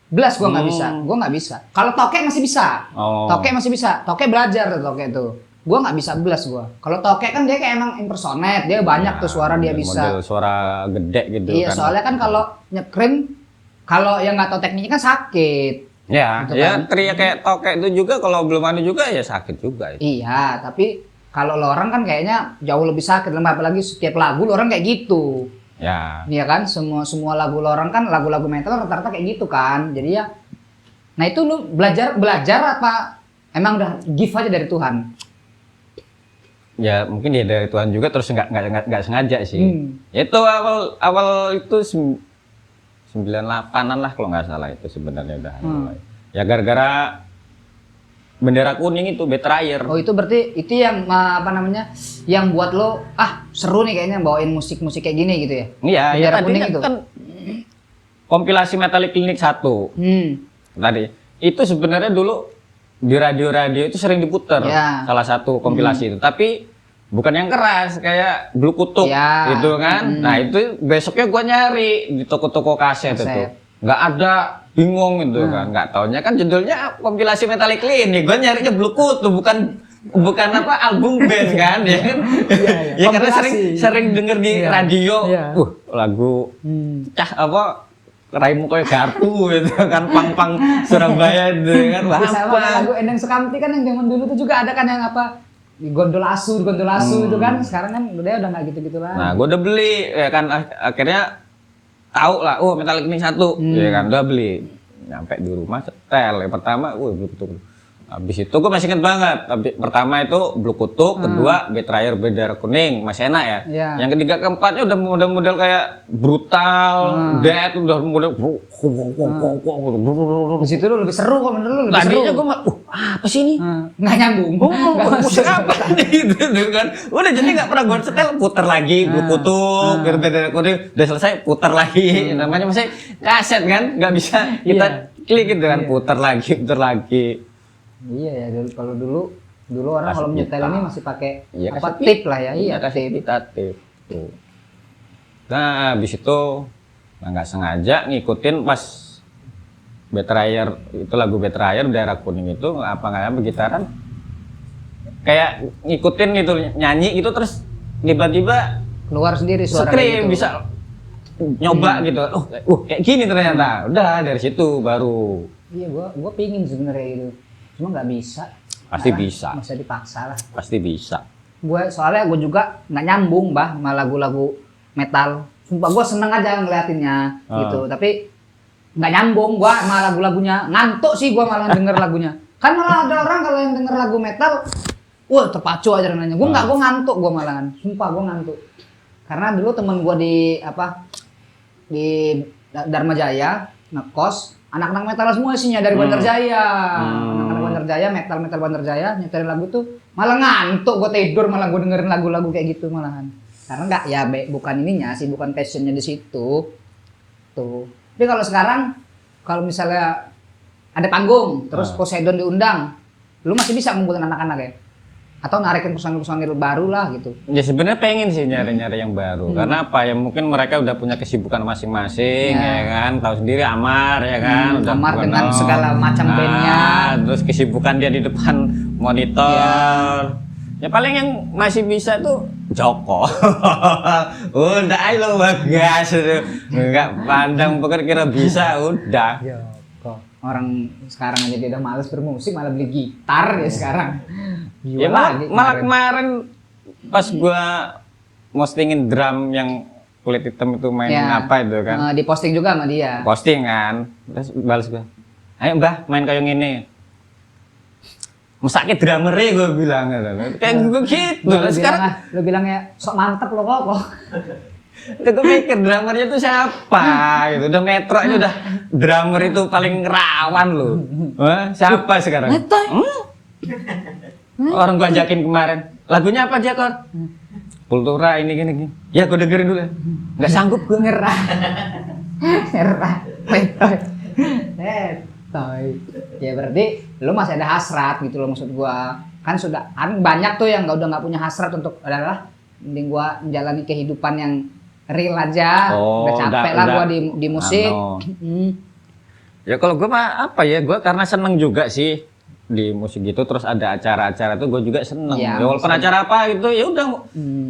Belas gua nggak bisa, gua nggak bisa. Kalau tokek masih bisa, tokek masih bisa, tokek belajar tuh tokek tuh. Gua nggak bisa belas gua. Kalau tokek kan dia kayak emang impersonate, dia banyak tuh suara dia bisa. Model suara gede gitu Iya, kan. soalnya kan kalau nyekrim, kalau yang nggak tahu tekniknya kan sakit. Ya, gitu ya kan. teriak kayak tokek itu juga kalau belum anu juga ya sakit juga itu. Iya, tapi kalau lorang kan kayaknya jauh lebih sakit. Apalagi setiap lagu lorang kayak gitu. Ya. Iya kan, semua lagu lorang kan lagu-lagu metal rata-rata kayak gitu kan. Jadi ya, nah itu lu belajar apa? Emang udah give aja dari Tuhan? Ya mungkin dia dari Tuhan juga terus nggak sengaja sih. Itu awal itu 98-an lah kalau nggak salah itu sebenarnya udah mulai. Ya gara-gara bendera kuning itu Betrayer. Oh itu berarti itu yang apa namanya? Yang buat lo seru nih kayaknya bawain musik-musik kayak gini gitu ya? Iya, ya Bendera tadinya kuning itu. kan kompilasi Metallic Clinic 1. Tadi itu sebenarnya dulu di radio-radio itu sering diputer salah satu kompilasi itu, tapi bukan yang keras kayak Blue Kutub gitu kan. Nah itu besoknya gua nyari di toko-toko kaset itu nggak ada, bingung gitu kan, nggak taunya kan judulnya kompilasi Metallic Clinic, gua nyarinya Blue Kutub bukan apa album band kan ya kan. Ya karena sering denger di radio lagu apa Raimu Koyo Garpu gitu kan, pang-pang Surabaya gitu kan. Sama lagu Endang Sukamti kan yang zaman dulu tuh juga ada kan yang apa Gondol Asu itu kan. Sekarang kan udah nggak gitu-gitu lah. Nah, gue udah beli ya kan, akhirnya tahu lah, Metallic Clinic 1 ya kan, udah beli. Nyampe di rumah setel yang pertama, betul. Habis itu gue masih inget banget. Pertama itu Blue Kutub, kedua Betrayer bendera kuning, masih enak ya. Yang ketiga keempatnya udah model-model kayak brutal, death, udah model. Di situ lu lebih seru kok, menurut lu lebih seru. Tadinya gue apa sih ini? Nggak nyambung. Musik apa nih gitu kan? Udah jadi nggak pernah gue setel, putar lagi Blue Kutub, bendera kuning, udah selesai putar lagi. Namanya masih kaset kan, nggak bisa kita klik gitu kan, putar lagi. Iya ya, kalau dulu orang kalau menyetel ini masih pakai apa kasih tip lah ya. Iya, tip. Tuh. Nah, habis itu nggak sengaja ngikutin pas Betrayer itu lagu Betrayer daerah kuning itu apa begitaran kayak ngikutin gitu, nyanyi gitu terus tiba-tiba keluar sendiri suara scream gitu. bisa nyoba gitu. Kayak gini ternyata. Udah dari situ baru Iya, gua pingin sebenarnya gitu. Cuma nggak bisa. Pasti bisa. Masa dipaksa lah. Pasti bisa. Soalnya gue juga nggak nyambung bah sama lagu-lagu metal. Sumpah gue seneng aja ngeliatinnya gitu. Tapi nggak nyambung gue sama lagu-lagunya. Ngantuk sih gue malah denger lagunya. Kan malah ada orang kalau yang denger lagu metal, wah terpacu aja nanya. Gue nggak, gue ngantuk gue malahan. Sumpah gue ngantuk. Karena dulu temen gue di Dharma Jaya ngekos, anak-anak metal semua isinya dari Bandar Jaya. Anak-anak Bandar Jaya, metal Bandar Jaya nyetelin lagu tuh malah ngantuk, gue tidur malah gue dengerin lagu-lagu kayak gitu malahan. Karena nggak ya bukan ininya sih, bukan passionnya di situ. Tuh. Tapi kalau sekarang kalau misalnya ada panggung, terus Poseidon diundang, lu masih bisa ngumpulin anak-anak ya? Atau narikin personil-personil baru lah gitu? Ya sebenarnya pengen sih nyari-nyari yang baru. Karena apa ya, mungkin mereka udah punya kesibukan masing-masing ya kan. Tahu sendiri Amar ya kan. Udah Amar dengan segala macam bandnya. Terus kesibukan dia di depan monitor. Ya paling yang masih bisa tuh Joko. Udah ayo lo bagas. Enggak pandang kira bisa udah. Joko. Orang sekarang aja dia udah males bermusik, malah beli gitar ya sekarang. Ya malah kemarin pas gua postingin drum yang kulit hitam itu main apa itu kan? Di posting juga sama dia. Posting kan, terus balas gua, ayo mbah main kayak gini. Mesake drummer gua bilang kayak gua gitu. Sekarang lu bilangnya sok mantep lo kok. Itu gue mikir drummernya tuh siapa gitu. Udah Metro ini udah drummer itu paling rawan loh. Siapa sekarang? Orang gua ajakin kemarin. Lagunya apa aja Kon? Kultura ini gini. Ya gua dengerin dulu. Enggak sanggup gua Nyerah. Ya berarti lu masih ada hasrat gitu loh, maksud gua. Kan banyak tuh yang udah nggak punya hasrat untuk adalah mending gua menjalani kehidupan yang real aja. Udah capek lah gua di musik. Ya kalau gua mah apa ya, gua karena seneng juga sih di musik gitu, terus ada acara-acara tuh gue juga seneng. Ya walaupun acara apa gitu ya udah.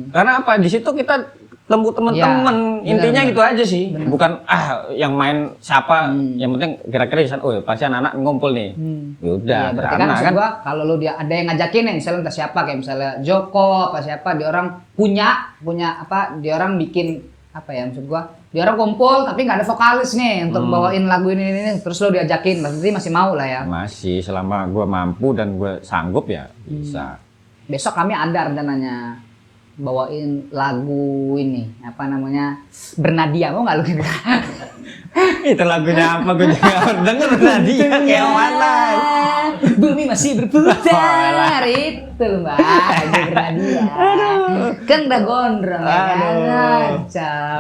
Karena apa di situ kita temu temen-temen, intinya gitu aja sih. Bukan yang main siapa, yang penting kira-kira pasti anak-anak ngumpul nih. Ya udah. Berarti kan gua kalau lu ada yang ngajakin nih, misalnya entah siapa kayak misalnya Joko apa siapa, dia orang punya apa, dia orang bikin apa ya, maksud gua dia orang kumpul tapi nggak ada vokalis nih untuk bawain lagu ini, terus lo diajakin, berarti masih mau lah ya? Masih, selama gue mampu dan gue sanggup ya bisa. Besok kami ada rencananya bawain lagu ini, apa namanya, Bernadia, mau nggak lu? Itu lagunya apa, gue juga denger Bernadia kayak mana? Bumi masih berputar, itu mbak, Bernadia. Kan udah gondrong ya kan, cak.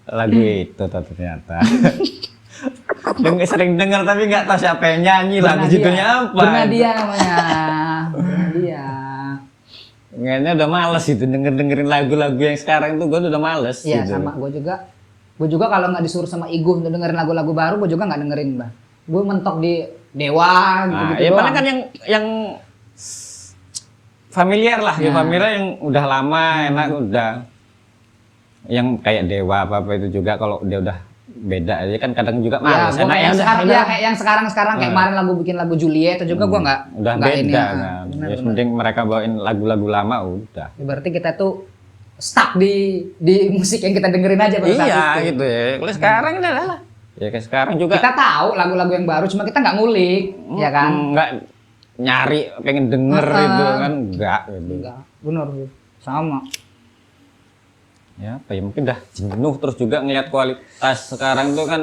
Lagu itu ternyata. Sering denger tapi nggak tahu siapa yang nyanyi, lagu judulnya apa? Bernadia namanya, Bernadia. Kayaknya udah males itu dengerin lagu-lagu yang sekarang tuh, gue udah males. Iya gitu. sama gue juga kalau nggak disuruh sama Iguh untuk dengerin lagu-lagu baru, gue juga nggak dengerin mbak. Gue mentok di Dewa gitu. Ya paling kan yang familiar lah, yang familiar yang udah lama enak udah. Yang kayak Dewa apa itu juga kalau dia udah beda aja kan kadang juga males. Ya, kayak yang sekarang kayak kemarin bikin lagu Juliet itu juga gue nggak beda ini. Kan. Ya mending mereka bawain lagu-lagu lama udah. Ya, berarti kita tuh stuck di musik yang kita dengerin aja pada saat itu. Iya gitu ya. Kalau sekarang ini lah. Ya kayak sekarang juga. Kita tahu lagu-lagu yang baru, cuma kita nggak ngulik, ya kan? Nggak nyari pengen denger itu kan enggak gitu. Enggak, benar sama. Ya apa ya, mungkin dah jenuh, terus juga ngelihat kualitas sekarang tuh kan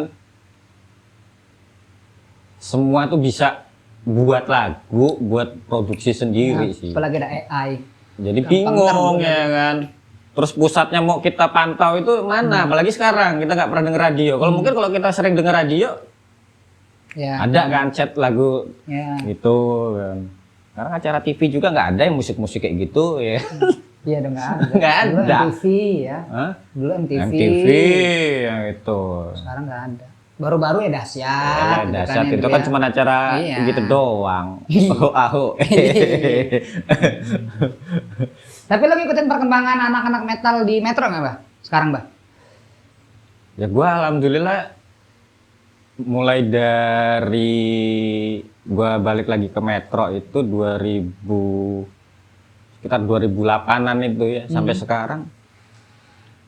semua tuh bisa buat lagu, buat produksi sendiri sih. Apalagi ada AI. Jadi bingung ya kan. Terus pusatnya mau kita pantau itu mana? Apalagi sekarang kita nggak pernah denger radio. Kalau mungkin kalau kita sering denger radio, ada kan chat lagu gitu kan. Sekarang acara TV juga nggak ada yang musik-musik kayak gitu ya. Iya dong, nggak ada. Nggak ada. Dulu MTV ya. Dulu MTV yang itu. Sekarang nggak ada. Baru-baru ya Dahsyat. Dahsyat itu kan cuma acara gitu doang. Oh. Tapi lo ngikutin perkembangan anak-anak metal di Metro nggak, Mbak? Sekarang, Mbak? Ya gua alhamdulillah mulai dari gua balik lagi ke Metro itu 2000 sekitar 2008-an itu ya sampai sekarang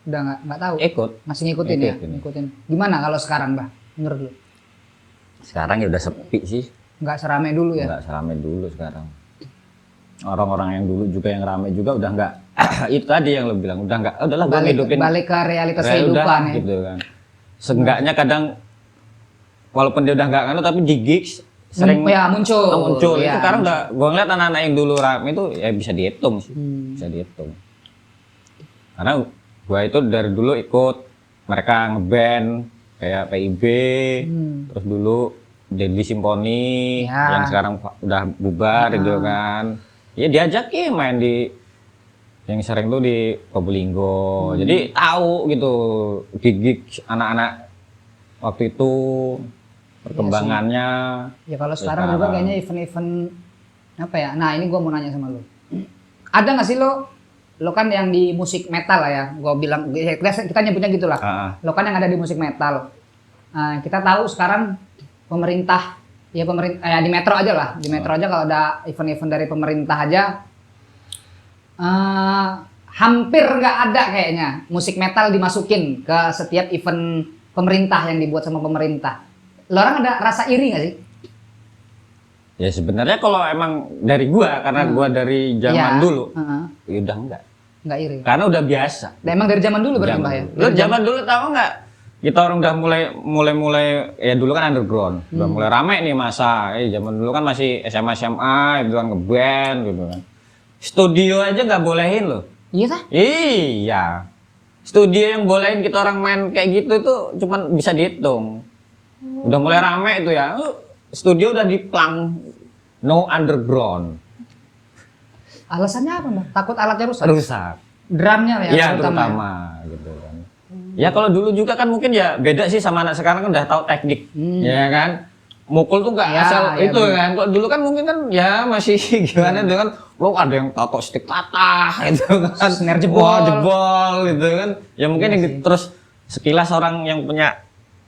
Udah nggak tahu. ikut. Masih ngikutin ya? Ngikutin. Gimana kalau sekarang, Bah? Menurut lu? Sekarang ya udah sepi sih. Nggak serame dulu ya? Nggak seramai dulu sekarang. Orang-orang yang dulu juga yang ramai juga udah nggak itu tadi yang lo bilang udah nggak udahlah gua ngidupin balik ke realitas ya kehidupan udah, ya. gitu kan. Seenggaknya kadang walaupun dia udah nggak nganu tapi di gigs sering muncul. Ya, Itu sekarang udah gua ngeliat anak-anak yang dulu rame itu ya bisa dihitung sih. Bisa dihitung. Karena gua itu dari dulu ikut mereka ngeband kayak PIB, terus dulu Deadly Symphony yang sekarang udah bubar gitu kan. Ya diajakin main di yang sering tuh di Probolinggo. Jadi tahu gitu gig anak-anak waktu itu perkembangannya. Ya kalau sekarang juga kayaknya event-event apa ya? Nah, ini gua mau nanya sama lu. Ada nggak sih lo kan yang di musik metal lah ya, gue bilang kita nyebutnya gitulah. Lo kan yang ada di musik metal. Kita tahu sekarang pemerintah ya di Metro aja lah, di Metro aja kalau ada event-event dari pemerintah aja hampir nggak ada kayaknya musik metal dimasukin ke setiap event pemerintah yang dibuat sama pemerintah. Lo orang ada rasa iri nggak sih? Ya sebenarnya kalau emang dari gua karena gua dari zaman dulu, ya udah enggak iri. Karena udah biasa. Nah, emang dari zaman dulu berarti Mbah ya? Lo zaman dulu tahu nggak? Kita orang udah mulai ya dulu kan underground, udah mulai rame nih masa. Zaman dulu kan masih SMA itu kan ngeband gitu kan. Studio aja nggak bolehin loh. Iya sah? Iya. Studio yang bolehin kita orang main kayak gitu tuh cuman bisa dihitung. Udah mulai rame itu ya. Studio udah diplang no underground. Alasannya apa Mbak? Takut alatnya rusak? Rusak. Drumnya ya? Iya terutama gitu kan. Ya kalau dulu juga kan mungkin ya beda sih sama anak sekarang kan udah tahu teknik, ya kan. Mukul tuh nggak asal itu kan. Kalau dulu kan mungkin kan ya masih gimana tuh kan. Lo ada yang tato stick patah itu kan. Snare jebol gitu kan. Ya mungkin yang terus sekilas orang yang punya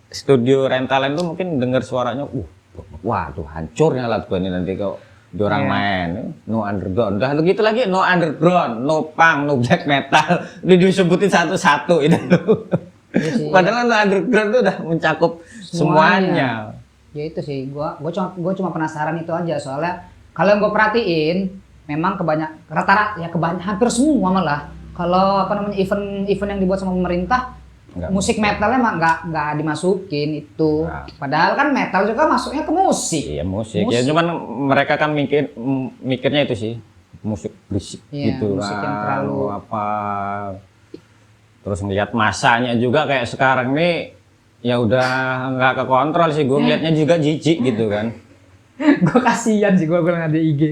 studio rentalan tuh mungkin dengar suaranya, wah tuh hancurnya alat gua ini nanti kalau orang main. No underground, udah gitu lagi no underground, no punk, no black metal, udah disebutin satu-satu itu. Padahal no underground tuh udah mencakup semuanya. Ya itu sih, gua cuma penasaran itu aja soalnya kalau yang gua perhatiin memang rata-rata ya hampir semua malah kalau apa namanya event yang dibuat sama pemerintah musik metalnya mah nggak dimasukin itu. Padahal kan metal juga masuknya ke musik. Iya musik. Ya cuman mereka kan mikirnya itu sih musik berisik gitu musik yang terlalu apa. Terus ngeliat masanya juga kayak sekarang nih ya udah nggak kekontrol sih. Gue ngeliatnya juga jijik gitu kan. Gue kasihan sih gue ngeliat di IG.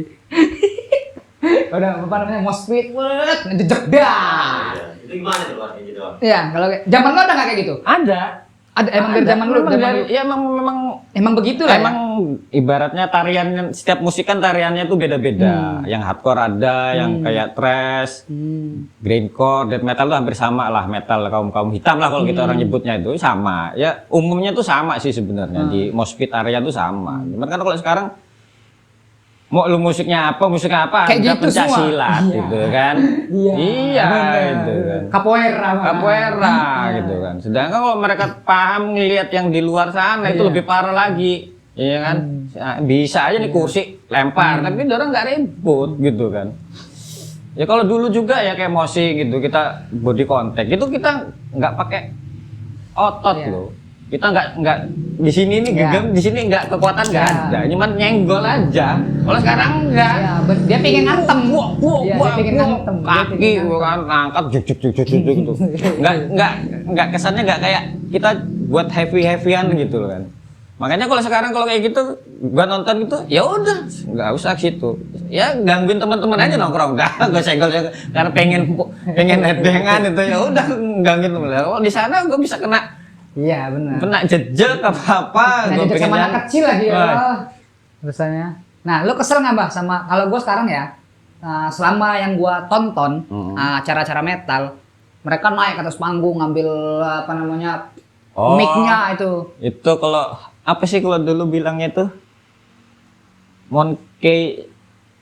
Udah apa namanya moshpit, jedar. Itu gimana tuh artinya gitu? Iya, kalau zaman lo ada nggak kayak gitu? Ada emang dari zaman lu. Ya emang begitu lah. Emang ibaratnya tarian setiap musik kan tariannya tuh beda-beda. Yang hardcore ada, yang kayak thrash, grindcore, death metal tuh hampir sama lah. Metal kaum hitam lah kalau kita orang nyebutnya itu sama. Ya umumnya tuh sama sih sebenarnya di moshpit area tuh sama. Cuman kan kalau sekarang mau lu musiknya apa kayak ada gitu pencaksilat gitu kan. Iya gitu kan. Capoeira gitu kan. Sedangkan kalau mereka paham ngelihat yang di luar sana itu lebih parah lagi. Iya kan? Bisa aja nih kursi lempar tapi orang nggak ribut gitu kan. Ya kalau dulu juga ya kayak musik gitu kita body contact itu kita nggak pakai otot loh. Kita nggak di sini nih gegem, di sini nggak kekuatan nggak ada, cuman nyenggol aja. Kalau sekarang enggak, dia pengen ngantem, kaki kan angkat gitu. Nggak kesannya nggak kayak kita buat heavy-heavyan gitu loh kan. Makanya kalau sekarang kalau kayak gitu, gua nonton gitu, ya udah nggak usah ke situ. Ya gangguin teman-teman aja nongkrong, dah gua senggol karena pengen headbangan itu ya udah gangguin teman. Kalau di sana gua bisa kena. Iya benar. Pernah jejak apa? Gue pengen sama anak kecil lagi ya. Rasanya. Nah, lo kesel nggak Mbah sama kalau gue sekarang ya selama yang gue tonton acara-acara metal, mereka naik ke atas panggung ngambil apa namanya mic-nya itu. Itu kalau apa sih kalau dulu bilangnya tuh monkey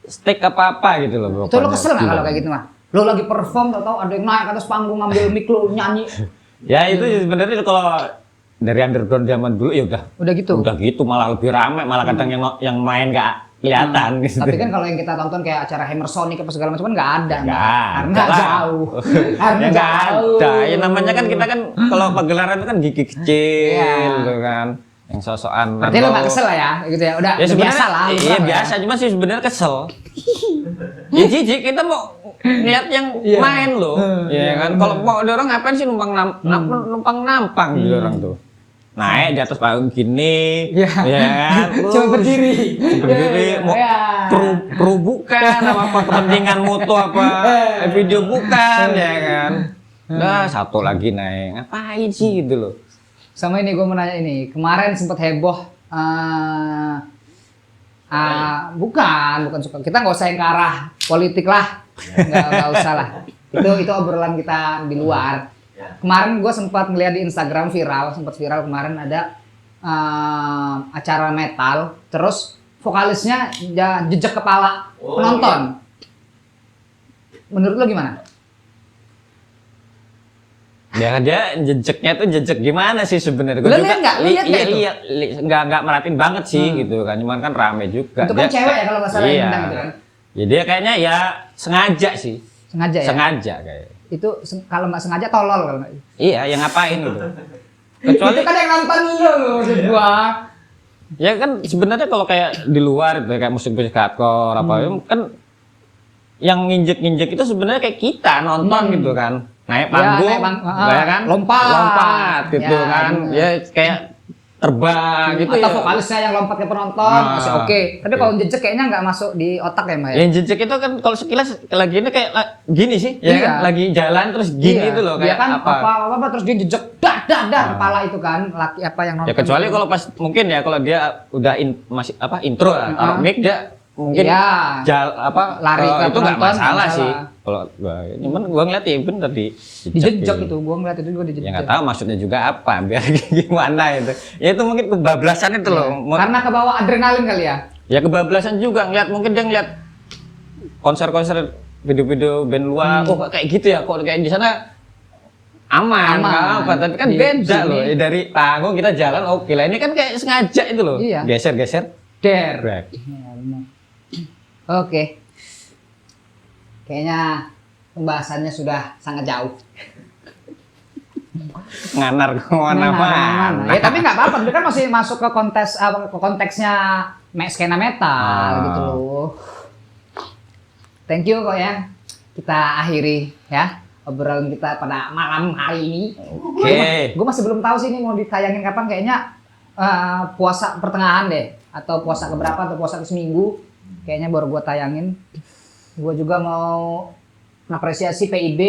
stick apa gitu loh. Itu lo kesel nggak Gila. kalau kayak gitu mah? Lo lagi perform tau ada yang naik ke atas panggung ngambil mic lo nyanyi. Ya itu sebenarnya kalau dari underground zaman dulu ya Udah gitu. udah gitu malah lebih ramai, malah kadang yang main nggak kelihatan gitu. Tapi kan kalau yang kita tonton kayak acara Hammer Sonic apa segala macam kan nggak ada. Nggak Mbak. ada Karena lah. jauh. Karena Ya nggak jauh. ada. Ya namanya kan kita kan kalau pagelaran itu kan gigi kecil Iya. gitu kan. Yang sosokan. Berarti lo nggak kesel lah ya, gitu ya? Udah Ya udah sebenarnya biasa lah. lo iya paham ya? biasa, cuma sih sebenarnya kesel. Ya jijik kita mau lihat yang Iya. main loh. Ya kan kalau mau ada orang ngapain sih numpang numpang nampang gitu orang tuh. Naik di atas panggung gini, Iya. ya kan? Cuma berdiri. Berdiri, mau kru bukan, apa kepentingan moto apa video bukan, ya kan? Nah, satu lagi naik, ngapain sih gitu loh? Sama ini gue mau nanya ini, kemarin sempat heboh. Bukan suka. Kita nggak usah yang ke arah politik lah, nggak usah lah. Itu obrolan kita di luar. Kemarin gue sempat ngeliat di Instagram sempat viral kemarin ada acara metal, terus vokalisnya jejak kepala penonton. Menurut lo gimana? Ya dia jejeknya tuh jejek gimana sih sebenarnya? Lu lihat nggak? Lu lihat nggak itu? Nggak merhatiin banget sih gitu kan, cuman kan rame juga. Itu kan cewek ya kalau nggak salah yang iya. nendang itu kan? Ya dia kayaknya ya sengaja sih, Sengaja ya? sengaja kayak. Itu kalau nggak sengaja tolol kalau nggak. Iya, yang ngapain gitu. Kecuali Itu kan yang nonton lo maksud gua. ya kan sebenarnya kalau kayak di luar itu kayak musik-musik hardcore apa kan yang nginjek-nginjek itu sebenarnya kayak kita nonton gitu kan. Naik panggung, ya kan? Lompat gitu Ya, kan. Ya kayak terbang gitu atau ya. vokalisnya yang lompat ke penonton masih oke. Tapi kalau jejak kayaknya nggak masuk di otak ya, Mbak ya? Yang jejek itu kan kalau sekilas lagi ini kayak gini sih, ya Iya. kan? Lagi jalan terus gini Iya. itu loh Dia kayak kan apa? terus dia jejak dah kepala itu kan laki apa yang nonton. Ya kecuali kalau pas mungkin ya kalau dia udah masih apa intro taruh mic dia mungkin Iya. Lari ke itu nggak penonton, masalah nggak sih. masalah. Kalau cuman gua ngeliat ya bener dijejak itu, gua ngeliat itu juga Ya dijejak. nggak tahu maksudnya juga apa, biar gimana itu. Ya itu mungkin kebablasan itu loh. Karena kebawa adrenalin kali ya. Ya kebablasan juga ngeliat, mungkin dia ngeliat konser-konser video-video band luar, oh kayak gitu ya, kok kayak di sana aman, nggak apa, tapi kan Di beda sini. loh. Dari panggung kita jalan oke lah, ini kan kayak sengaja itu loh. Iya. Geser-geser. Der. Brek. Oke. Kayaknya pembahasannya sudah sangat jauh. Nganar kemana-mana. Ya tapi nggak apa-apa, itu kan masih masuk ke konteksnya skena metal gitu loh. Thank you kok ya. Kita akhiri ya obrolan kita pada malam hari ini. Oke. Gue masih belum tahu sih ini mau ditayangin kapan, kayaknya puasa pertengahan deh, atau puasa keberapa, atau puasa ke seminggu. Kayaknya baru gue tayangin. Gue juga mau mengapresiasi PIB.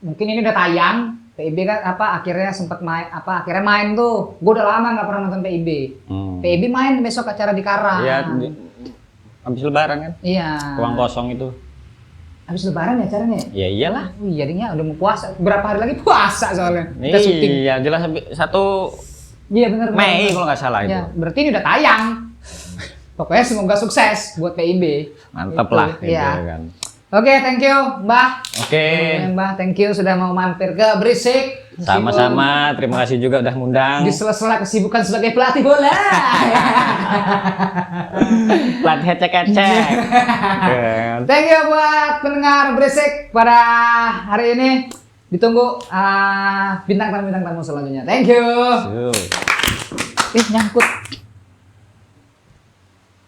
Mungkin ini udah tayang. PIB kan akhirnya sempat main tuh. Gue udah lama nggak pernah nonton PIB. PIB main besok acara di Karang. Iya, habis lebaran kan? Iya. Ruang kosong itu. Habis lebaran ya acaranya? Ya iyalah. Oh iya, jadinya udah mau puasa. Berapa hari lagi puasa soalnya. Kita syuting. Iya, jelas 1 Iya benar. Mei kalau nggak salah itu. Ya, berarti ini udah tayang. Pokoknya semoga sukses buat PIB. Mantap Itu, lah gitu iya. kan. Oke, thank you, Mbah. Oke. Mbah, thank you sudah mau mampir ke Berisik. Sama-sama, terima kasih juga udah ngundang. Di sela-sela kesibukan sebagai pelatih bola. Pelatih ecek-ecek. Thank you buat pendengar Berisik pada hari ini. Ditunggu bintang tamu selanjutnya. Thank you. Yuk. Nyangkut.